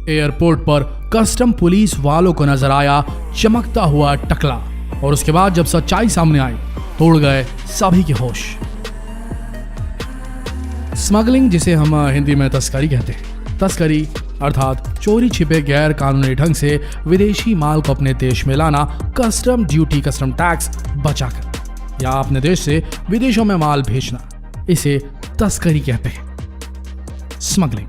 Airport पर custom police वालों को नजर आया चमकता हुआ टकला, और उसके बाद जब सच्चाई सामने आई तो उड़ गए सभी के होश। स्मगलिंग, जिसे हम हिंदी में तस्करी कहते हैं, तस्करी अर्थात चोरी छिपे गैर कानूनी ढंग से विदेशी माल को अपने देश में लाना, कस्टम ड्यूटी कस्टम टैक्स बचाकर, या अपने देश से विदेशों में माल भेजना, इसे तस्करी कहते हैं। स्मगलिंग।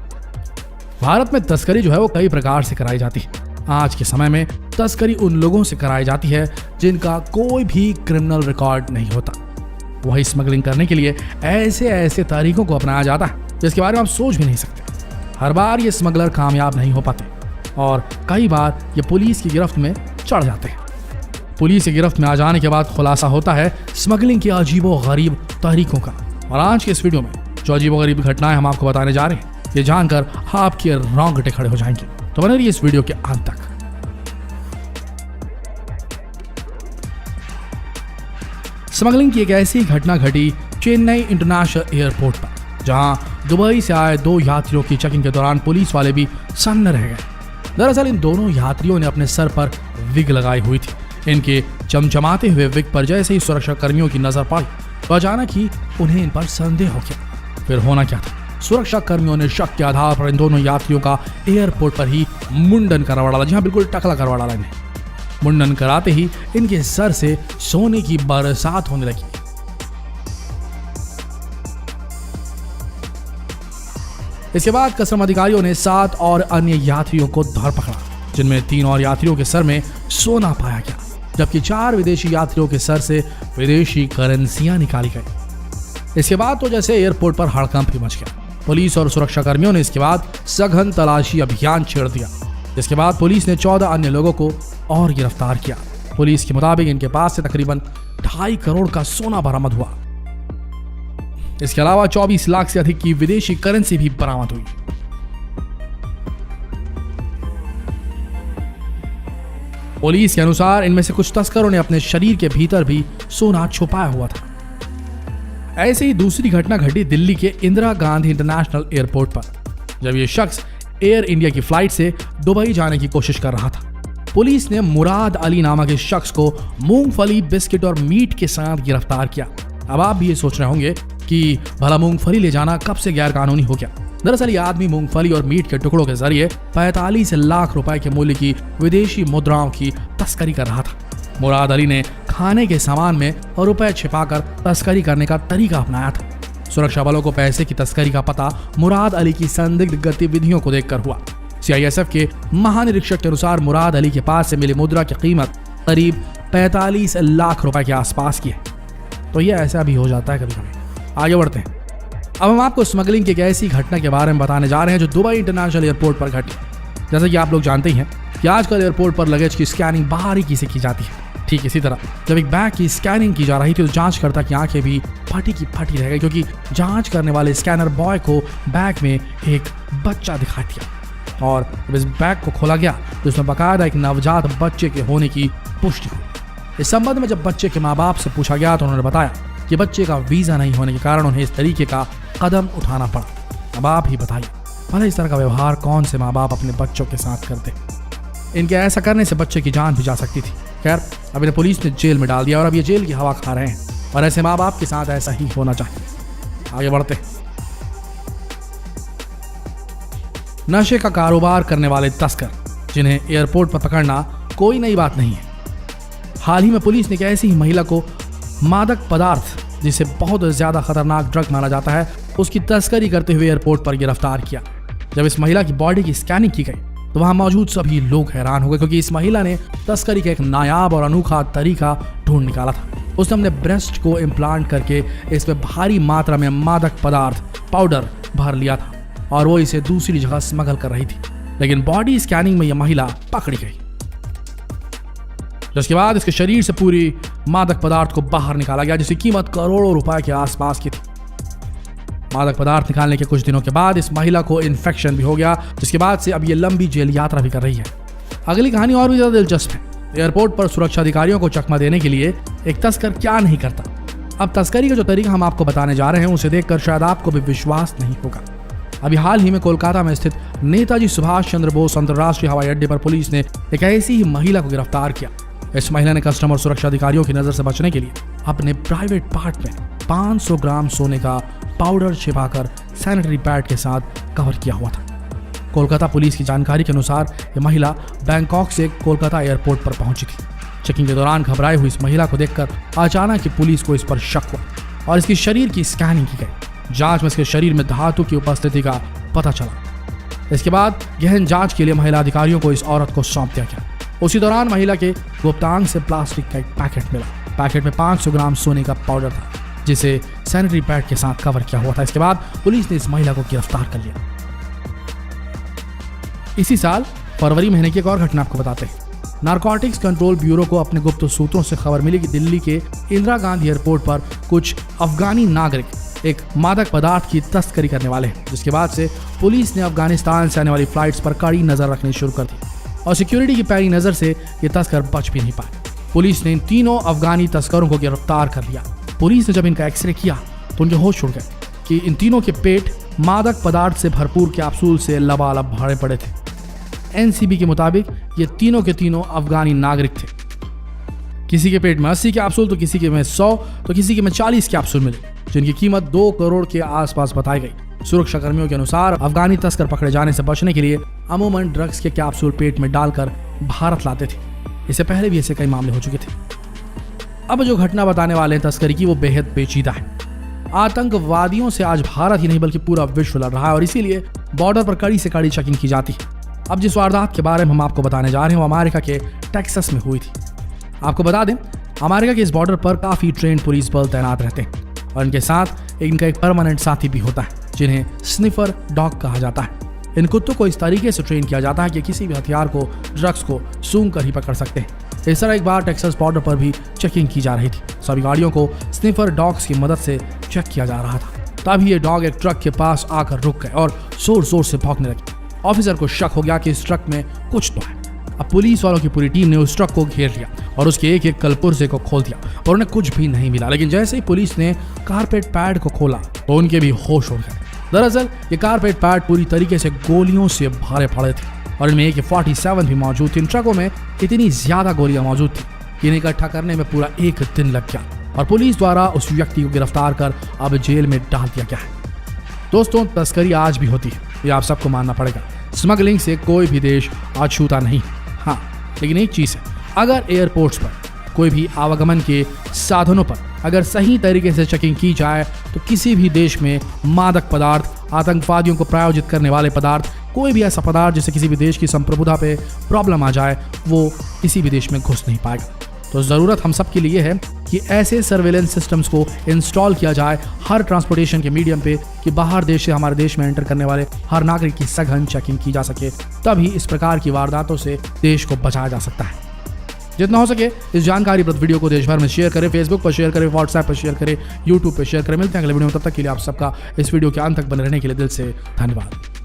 भारत में तस्करी जो है वो कई प्रकार से कराई जाती है। आज के समय में तस्करी उन लोगों से कराई जाती है जिनका कोई भी क्रिमिनल रिकॉर्ड नहीं होता। वही स्मगलिंग करने के लिए ऐसे ऐसे तरीकों को अपनाया जाता है जिसके बारे में आप सोच भी नहीं सकते। हर बार ये स्मगलर कामयाब नहीं हो पाते और कई बार ये पुलिस की गिरफ्त में चढ़ जाते हैं। पुलिस की गिरफ्त में आ जाने के बाद खुलासा होता है स्मगलिंग के अजीबोगरीब तरीकों का। और आज के इस वीडियो में जो अजीबोगरीब घटनाएं हम आपको बताने जा रहे हैं, ये जानकर आपके रोंगटे खड़े हो जाएंगे। तो बने रहिए इस वीडियो के अंत तक। स्मगलिंग की एक ऐसी घटना घटी चेन्नई इंटरनेशनल एयरपोर्ट पर, जहां दुबई से आए 2 यात्रियों की चेकिंग के दौरान पुलिस वाले भी सन्न रह गए। दरअसल इन दोनों यात्रियों ने अपने सर पर विग लगाई हुई थी। इनके चमचमाते हुए विग पर जैसे ही सुरक्षा कर्मियों की नजर पड़ी तो अचानक ही उन्हें इन पर संदेह हो गया। फिर होना क्या था, सुरक्षा कर्मियों ने शक के आधार पर इन दोनों यात्रियों का एयरपोर्ट पर ही मुंडन करवा डाला। जी हाँ, बिल्कुल टकला करवा डाला इन्हें। मुंडन कराते ही इनके सर से सोने की बरसात होने लगी। इसके बाद कस्टम अधिकारियों ने 7 और अन्य यात्रियों को धर पकड़ा, जिनमें 3 और यात्रियों के सर में सोना पाया गया, जबकि 4 विदेशी यात्रियों के सर से विदेशी करेंसियां निकाली गई। इसके बाद तो जैसे एयरपोर्ट पर हड़कंप ही मच गया। पुलिस और सुरक्षा कर्मियों ने इसके बाद सघन तलाशी अभियान छेड़ दिया। इसके बाद पुलिस ने 14 अन्य लोगों को और गिरफ्तार किया। पुलिस के मुताबिक इनके पास से तकरीबन 2.5 करोड़ का सोना बरामद हुआ। इसके अलावा 24 लाख से अधिक की विदेशी करेंसी भी बरामद हुई। पुलिस के अनुसार इनमें से कुछ तस्करों ने अपने शरीर के भीतर भी सोना छुपाया हुआ था। ऐसे ही दूसरी घटना घटी दिल्ली के इंदिरा गांधी इंटरनेशनल एयरपोर्ट पर, जब यह शख्स एयर इंडिया की फ्लाइट से दुबई जाने की कोशिश कर रहा था। पुलिस ने मुराद अली नामक इस शख्स को मूंगफली, बिस्किट और मीट के साथ गिरफ्तार किया। अब आप भी ये सोच रहे होंगे कि भला मूंगफली ले जाना कब से गैर कानूनी हो गया। दरअसल ये आदमी मूंगफली और मीट के टुकड़ों के जरिए 45 लाख रुपए के मूल्य की विदेशी मुद्राओं की तस्करी कर रहा था। मुराद अली ने खाने के सामान में रुपए छिपाकर तस्करी करने का तरीका अपनाया था। सुरक्षा बलों को पैसे की तस्करी का पता मुराद अली की संदिग्ध गतिविधियों को देखकर हुआ। CISF के महानिरीक्षक के अनुसार मुराद अली के पास से मिली मुद्रा की कीमत करीब 45 लाख रुपए के आसपास की है। तो ये ऐसा भी हो जाता है कभी कभी। आगे बढ़ते हैं। अब हम आपको स्मगलिंग की एक ऐसी घटना के बारे में बताने जा रहे हैं जो दुबई इंटरनेशनल एयरपोर्ट पर घटी। जैसा कि आप लोग जानते ही हैं कि आजकल एयरपोर्ट पर लगेज की स्कैनिंग बारीकी से की जाती है। ठीक इसी तरह जब एक बैग की स्कैनिंग की जा रही थी तो जांचकर्ता की आंखें भी फटी की फटी रह गई, क्योंकि जांच करने वाले स्कैनर बॉय को बैग में एक बच्चा दिखाई दिया। और जब इस बैग को खोला गया तो उसमें बाकायदा एक नवजात बच्चे के होने की पुष्टि हुई। इस संबंध में जब बच्चे के माँ बाप से पूछा गया तो उन्होंने बताया कि बच्चे का वीजा नहीं होने के कारण उन्हें इस तरीके का कदम उठाना पड़ा। अब आप ही बताइए, भला इस तरह का व्यवहार कौन से माँ बाप अपने बच्चों के साथ करते। इनके ऐसा करने से बच्चे की जान भी जा सकती थी। खैर, अब इन्हें पुलिस ने जेल में डाल दिया और अब ये जेल की हवा खा रहे हैं, और ऐसे माँ बाप के साथ ऐसा ही होना चाहिए। आगे बढ़ते हैं। नशे का कारोबार करने वाले तस्कर, जिन्हें एयरपोर्ट पर पकड़ना कोई नई बात नहीं है। हाल ही में पुलिस ने एक ऐसी ही महिला को मादक पदार्थ, जिसे बहुत ज्यादा खतरनाक ड्रग माना जाता है, उसकी तस्करी करते हुए एयरपोर्ट पर गिरफ्तार किया। जब इस महिला की बॉडी की स्कैनिंग की गई तो वहां मौजूद सभी लोग हैरान हो गए, क्योंकि इस महिला ने तस्करी का एक नायाब और अनोखा तरीका ढूंढ निकाला था। उसने अपने ब्रेस्ट को इम्प्लांट करके इसमें भारी मात्रा में मादक पदार्थ पाउडर भर लिया था और वो इसे दूसरी जगह स्मगल कर रही थी। लेकिन बॉडी स्कैनिंग में यह महिला पकड़ी गई, जिसके बाद इसके शरीर से पूरी मादक पदार्थ को बाहर निकाला गया, जिसकी कीमत करोड़ों रुपए के आसपास की थी। मादक पदार्थ निकालने के कुछ दिनों के बाद इस महिला को इन्फेक्शन भी हो गया, जिसके बाद से अब ये लंबी जेल यात्रा भी कर रही है। अगली कहानी और भी ज्यादा दिलचस्प है। एयरपोर्ट पर सुरक्षा अधिकारियों को चकमा देने के लिए एक तस्कर क्या नहीं करता। अब तस्करी का जो तरीका हम आपको बताने जा रहे हैं उसे देखकर शायद आपको भी विश्वास नहीं होगा। अभी हाल ही में कोलकाता में स्थित नेताजी सुभाष चंद्र बोस अंतर्राष्ट्रीय हवाई अड्डे पर पुलिस ने एक ऐसी ही महिला को गिरफ्तार किया। इस महिला ने कस्टमर सुरक्षा अधिकारियों की नजर से बचने के लिए अपने प्राइवेट पार्ट में 500 ग्राम सोने का पाउडर छिपाकर सैनिटरी पैड के साथ कवर किया हुआ था। कोलकाता पुलिस की जानकारी के अनुसार यह महिला बैंकॉक से कोलकाता एयरपोर्ट पर पहुंची थी। चेकिंग के दौरान घबराई हुई इस महिला को देखकर अचानक ही पुलिस को इस पर शक हुआ और इसकी शरीर की स्कैनिंग की गई। जांच में इसके शरीर में धातु की उपस्थिति का पता चला। इसके बाद गहन जांच के लिए महिला अधिकारियों को इस औरत को सौंप दिया गया। उसी दौरान महिला के गुप्तांग से प्लास्टिक का एक पैकेट मिला। पैकेट में 500 ग्राम सोने का पाउडर था, जिसे सैनिटरी पैड के साथ कवर किया हुआ था। इसके बाद पुलिस ने इस महिला को गिरफ्तार कर लिया। इसी साल फरवरी महीने की एक और घटना आपको बताते हैं। नारकोटिक्स कंट्रोल ब्यूरो को अपने गुप्त सूत्रों से खबर मिली कि दिल्ली के इंदिरा गांधी एयरपोर्ट पर कुछ अफगानी नागरिक एक मादक पदार्थ की तस्करी करने वाले हैं, जिसके बाद से पुलिस ने अफगानिस्तान से आने वाली फ्लाइट्स पर कड़ी नजर रखनी शुरू कर दी और सिक्योरिटी की पैनी नजर से ये तस्कर बच भी नहीं पाए। पुलिस ने इन तीनों अफगानी तस्करों को गिरफ्तार कर लिया। पुलिस ने जब इनका एक्सरे किया तो उनके होश उड़ गए कि इन तीनों के पेट मादक पदार्थ से भरपूर कैप्सूल से लबालब भरे पड़े थे। एनसीबी के मुताबिक ये तीनों के तीनों अफगानी नागरिक थे। किसी के पेट में 80 कैप्सूल तो किसी के में 100 तो किसी के में 40 कैप्सूल मिले, जिनकी कीमत 2 करोड़ के आसपास बताई गई। सुरक्षा कर्मियों के अनुसार अफगानी तस्कर पकड़े जाने से बचने के लिए अमूमन ड्रग्स के कैप्सूल पेट में डालकर भारत लाते थे। इससे पहले भी ऐसे कई मामले हो चुके थे। अब जो घटना बताने वाले हैं तस्करी की, वो बेहद पेचीदा है। आतंकवादियों से आज भारत ही नहीं बल्कि पूरा विश्व लड़ रहा है और इसीलिए बॉर्डर पर कड़ी से कड़ी चेकिंग की जाती है। अब जिस वारदात के बारे में हम आपको बताने जा रहे हैं वो अमेरिका के टेक्सास में हुई थी। आपको बता दें, अमेरिका के इस बॉर्डर पर काफी ट्रेंड पुलिस बल तैनात रहते हैं और इनके साथ इनका एक परमानेंट साथी भी होता है, जिन्हें स्निफर डॉग कहा जाता है। इन कुत्तों को इस तरीके से ट्रेन किया जाता है कि किसी भी हथियार को, ड्रग्स को सूंघ कर ही पकड़ सकते हैं। इस तरह एक बार टेक्सास बॉर्डर पर भी चेकिंग की जा रही थी। सभी गाड़ियों को स्निफर डॉग्स की मदद से चेक किया जा रहा था। तभी ये डॉग एक ट्रक के पास आकर रुक गए और जोर जोर से भौंकने लगे। ऑफिसर को शक हो गया कि इस ट्रक में कुछ तो है। अब पुलिस वालों की पूरी टीम ने उस ट्रक को घेर लिया और उसके एक एक कलपुर्जे को खोल दिया और उन्हें कुछ भी नहीं मिला। लेकिन जैसे ही पुलिस ने कारपेट पैड को खोला तो उनके भी होश उड़ गए। दरअसल ये कारपेट पैड पूरी तरीके से गोलियों से भरे पड़े थे और इनमें AK-47 भी मौजूद थी। इन ट्रकों में इतनी ज्यादा गोलियां मौजूद थी कि इन्हें इकट्ठा करने में पूरा एक दिन लग गया और पुलिस द्वारा उस व्यक्ति को गिरफ्तार कर अब जेल में डाल दिया गया है। दोस्तों, तस्करी आज भी होती है, ये आप सबको मानना पड़ेगा। स्मगलिंग से कोई भी देश अछूता नहीं। हाँ, लेकिन एक चीज है, अगर एयरपोर्ट्स पर कोई भी आवागमन के साधनों पर अगर सही तरीके से चेकिंग की जाए तो किसी भी देश में मादक पदार्थ, आतंकवादियों को प्रायोजित करने वाले पदार्थ, कोई भी ऐसा पदार्थ जिससे किसी भी देश की संप्रभुता पे प्रॉब्लम आ जाए, वो किसी भी देश में घुस नहीं पाएगा। तो ज़रूरत हम सब के लिए है कि ऐसे सर्वेलेंस सिस्टम्स को इंस्टॉल किया जाए हर ट्रांसपोर्टेशन के मीडियम पे कि बाहर देश से हमारे देश में एंटर करने वाले हर नागरिक की सघन चेकिंग की जा सके। तभी इस प्रकार की वारदातों से देश को बचाया जा सकता है। जितना हो सके इस जानकारीप्रद वीडियो को देश भर में शेयर करें, फेसबुक पर शेयर करें, व्हाट्सएप पर शेयर करें, यूट्यूब पर शेयर करें। मिलते हैं अगले वीडियो में, तब तक के लिए आप सबका इस वीडियो के अंत तक बने रहने के लिए दिल से धन्यवाद।